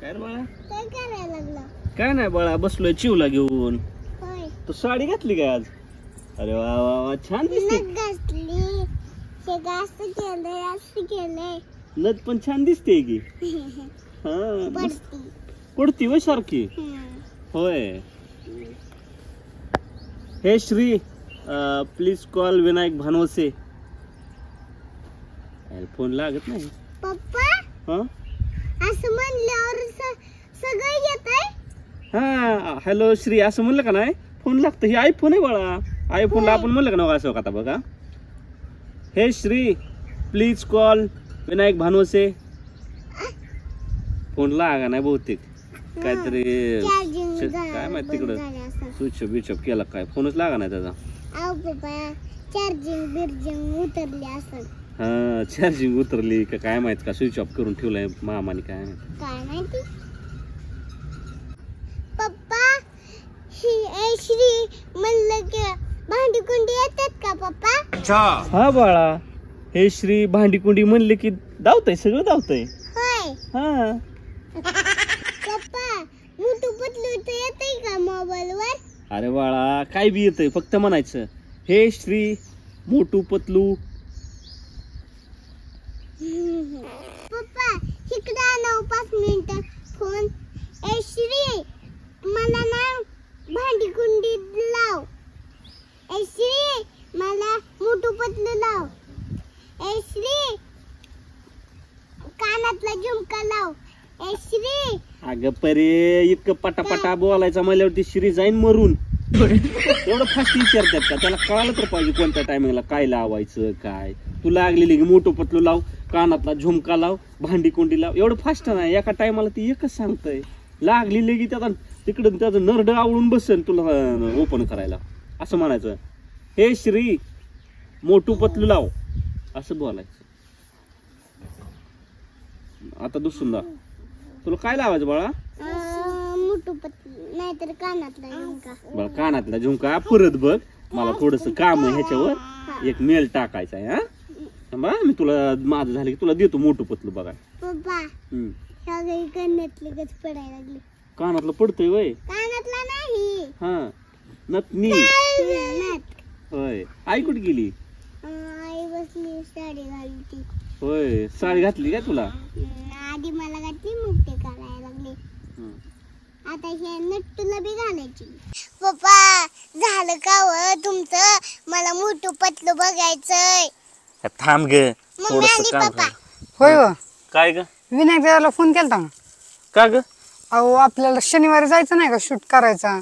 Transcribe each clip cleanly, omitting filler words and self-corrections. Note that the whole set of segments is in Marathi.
काय रे बाळा? काय करायला लागला? काय नाही बाळा, बसलोय चिवला घेऊन. होय. तू साडी घातली काय आज? अरे वा वा वा, छान दिसते. नथ घातली. हे असं केलंय, असं केलंय. नथ पण छान दिसते की. हा पडती. कुडती वय सारखी. होय. Hey Shri, please call Vinayak Bhanavse. Phone लागत नाही. पप्पा हा असं म्हणल्यावर सगळं येतंय. हा हॅलो श्री असं म्हणलं का नाही फोन लागतं. ही आयफोन आहे बाळा. आयफोनला आपण म्हणलं का नव्हतं असं का? आता बघा, hey Shri please call Vinayak Bhanavse. Phone लागा नाही बहुतेक. काहीतरी काय माहिती तिकडं स्विच बिचअप केला काय, फोनच लागा नाही त्याचा. अहो पप्पा, चार्जिंग उतरली असं. हा चार्जिंग उतरली का काय माहित, का स्विच ऑफ करून ठेवलाय मामाने काय माहिती. पप्पा ही श्री म्हणलं की भांडी कुंडी येतात का पप्पा? हा बाळा, हे श्री भांडी कुंडी म्हणले की धावतय, सगळं धावतय. होय. हा पप्पा मोठू पतलू येतंय का मोबाईल वर? अरे बाळा काय बी येतंय, फक्त म्हणायचं हे श्री मोटू पतलू. पप्पा इकडे आणव 5 मिनिटं फोन. ए श्री मला ना भांडी कुंडी लाव. ए श्री मला मोठू पतलू लाव. ए श्री कानातला झुमका लाव. ए श्री. अगं परे, इतकं पटापटा बोलायचं म्हणल्यावरती श्री जाईन मरून. एवढं फास्ट विचारतात का? त्याला कळालं तर पाहिजे कोणत्या टायमिंगला काय लावायचं. काय तू लागलेली की मोठू पतलू लाव, कानातला झुमका लाव, भांडी कुंडी लाव. एवढं फास्ट नाही, एका टायमाला ती एकच सांगतय. लागलेली की त्याचा तिकडं त्याचं नरड आवळून बसेल तुला ओपन करायला. असं म्हणायचं हे श्री मोठू पतलू लाव, असं बोलायचं. आता दुसरा तुला काय लावायचं बाळा? मोठू पतलू नाहीतर कानातला झुमका. बाळा कानातला झुमका परत बघ. मला थोडस काम आहे ह्याच्यावर, एक मेल टाकायचा आहे. हा मी तुला माझं झालं की तुला देतो मोठू पतलू बघा. पप्पा सगळी कानातली गच पडायला लागली. कानातलं पडतंय वय? कानातला नाही. हा नथनी. होय. आई कुठे गेली? आई बसली साडी घालती. होय साडी घातली काय तुला? आधी मला घातली, मग ते करायला लागले. आता हे नट्टूला बी घालायची. पप्पा झालं का व तुमचं? मला मोठू पतलू बघायचंय. थांब ग थोडस काम. होय व काय ग? विनायक दादाला फोन केलता ना. का ग? अहो आपल्याला शनिवारी जायचं नाही का शूट करायचा?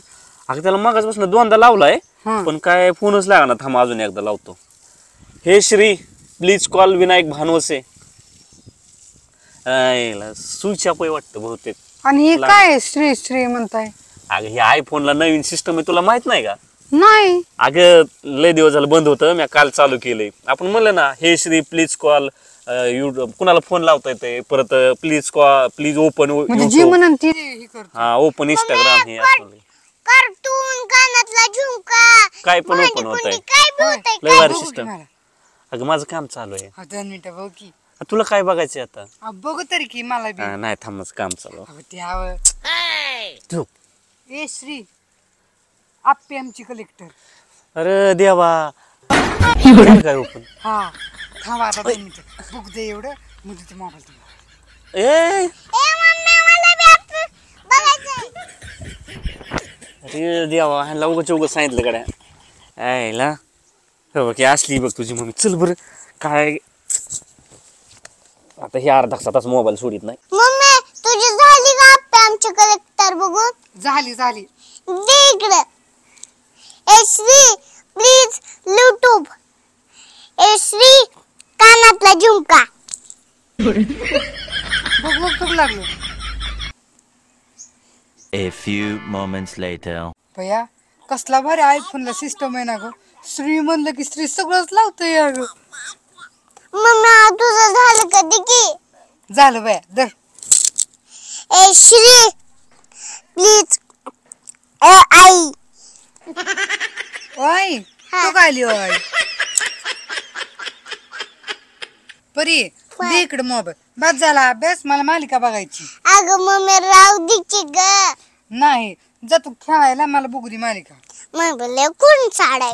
अगं त्याला मगाचपासून 2दा लावलाय पण काय फोनच लागा ना. थांब अजून एकदा लावतो. Hey Shri please call Vinayak Bhanavse. Switch off वाटतं बहुतेक. आणि हे काय श्री श्री म्हणताय? अगं हे आयफोनला नवीन सिस्टम आहे, तुला माहित नाही का? नाही. अगं लय दिवस झालं बंद होतं, मी काल चालू केलंय. आपण म्हणलं ना हे श्री प्लीज कॉल युट्यूब, कुणाला फोन लावता येते. परत प्लीज कॉल, प्लीज ओपन हा ओपन इंस्टाग्राम. हे असं कार्टून, कानातला झुमका, काय पण ओपन होत आहे. काय बी होतंय. लय भारी सिस्टम. अगं माझं काम चालू आहे. 2 मिनिटं बघ की. तुला काय बघायचंय आता? बघू तरी की मला बी. नाही थांबच काम चालू. झोप. ए श्री आप्पे आमची कलेक्टर. अरे देवा काय ओपन. हा थांबा आता 2 मिनिटं बघू दे एवढं. म्हणजे ते मोबाईल ए मम्मी मला बी आता बघायचंय. अरे देवा ह्याला उगाच उगाच सांगितलं गड्या. आयला हो की असली बघ तुझी मम्मी. चल बरं काय आता हे अर्धा तास मोबाईल सोडित नाही. मम्मी तुझी झाली का आप्पे आमची कलेक्टर बघू? झाली. दे इकडे. ए श्री प्लीज यूट्यूब. ए श्री कानातला झुमका. बघ लागलो. A few moments later. भैया कसला भारी आयफोनला सिस्टम आहे ना ग. श्री म्हणलं की श्री सगळंच लावतंय अगं. मम्मी तुझं झालं कधी की? झालं भैया दर. ए श्री प्लीज आई. ओय तू काय आली ओय? परी दे इकडे मोबाईल. बस झाला अभ्यास, मला मालिका बघायची. अगं मम्मी राहू दे ग. नाही जा तू खेळायला, मला बघू दे मालिका. मग कोण साडाय.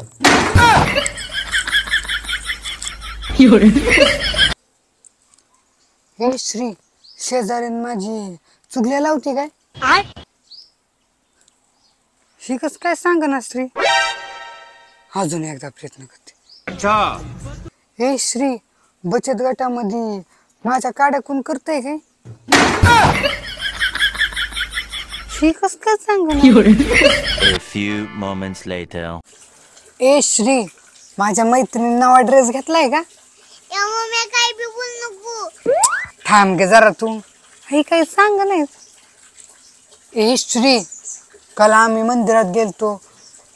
हे श्री, शेजारीन माझी चुगल्या लावते काय? ही कस काय सांग ना श्री. अजून एकदा प्रयत्न करते. हे श्री, बचत गटामध्ये माझ्या काड्या कोण करतय काय? ही कस काय सांग ना. A few moments later. ए श्री, माझ्या मैत्रिणी नवा ड्रेस घेतलाय का? या मम्मी काय बी बोल नको. थांब गे जरा तू. हे काही सांग नाही. ए श्री, काल आम्ही मंदिरात गेलतो,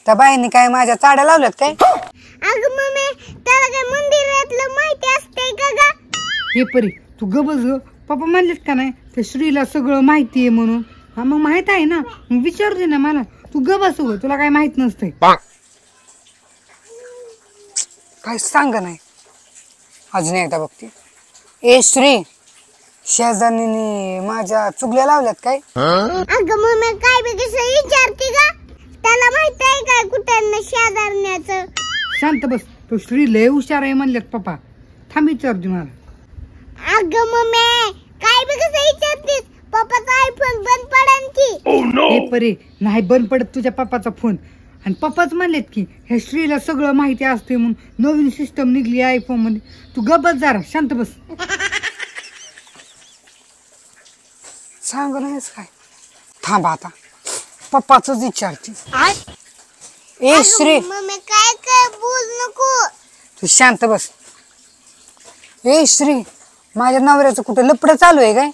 त्या बाईने काय माझ्या चाड्या लावल्यात काय? अगं मम्मी त्याला काय मंदिरातलं माहिती असतंय का ग. हे परी तू गबस ग. पप्पा म्हणलेत का नाही त्या श्रीला सगळं माहिती आहे म्हणून. हा मग माहित आहे ना, मग विचारू दे ना मला. तू गबस ग, तुला काय माहित नसतंय. काय सांग नाही. अजून एकदा बघते. ए श्री, शेजारीने माझ्या चुगल्या लावल्यात काय? अगं मम्मी काय बी कसं विचारते का. त्याला माहित आहे काय कुठं शेजारण्याचं. शांत बस. तो श्री लय हुशार आहे म्हणलेत पप्पा. थांब विचारू दे मला. अगं मम्मी काय बी कसं विचारतेस. पप्पाचा आयफोन बंद पडन की. हे परे नाही बंद पडत तुझ्या पप्पाचा फोन. आणि पप्पाच म्हणलेत की हे श्रीला सगळं माहिती असते म्हणून नवीन सिस्टम निघली आयफोन मध्ये. तू गबस जरा, शांत बस. सांग नाहीस काय. थांब आता पप्पाच विचारते. ए श्री, मम्मी काय काय बोल नको. तू शांत बस. ए श्री, माझ्या नवऱ्याचं कुठं लपड चालू आहे काय?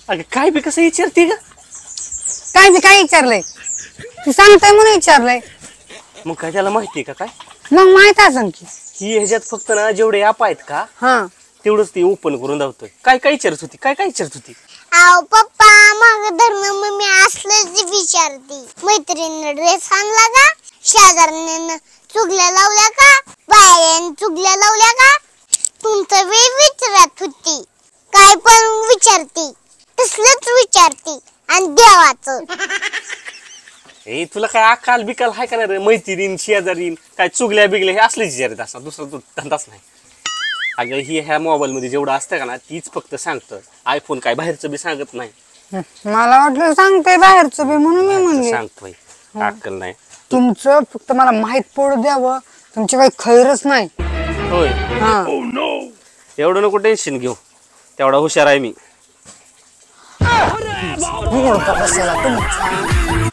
अगं काय बी कसं विचारते का. काय मी काय विचारलंय? तू सांगताय म्हणून विचारलंय. मग काय त्याला माहितीये का काय. मग माहित असेल की. ही ह्याच्यात फक्त ना जेवढे ॲप आहेत का हा तेवढंच ती ओपन करून धावतोय. काय काय विचारत होती, काय काय विचारत होती. आव पप्पा माग धरण मम्मी असलंच विचारते. मैत्रिणीने ड्रेस आणला का. शेजारने चुगल्या लावल्या का. बायाने चुगल्या लावल्या का. तुमचं वेळ विचारत होती. काय पण विचारते. तसलंच विचारते. आणि देवाचं. ए तुला काय अकाल बिकाल हाय का नाही रे. मैत्रीण शेजारीन काय चुगल्या बिगल्या हे असलेच विचारत असतात. दुसरा तू धंदाच नाही. अगं ही ह्या मोबाईल मध्ये जेवढं असतं का ना तीच फक्त सांगतं. आयफोन काय बाहेरचं बी सांगत नाही. मला वाटलं सांगताय बाहेरचं बी म्हणून मी म्हणले. सांगतोय अक्कल नाही. तुमचं फक्त मला माहित पडू द्यावं. तुमची काही खैरच नाही. होय हा एवढं नको टेन्शन घेऊ. तेवढा हुशार आहे मी. बसायला तुमचा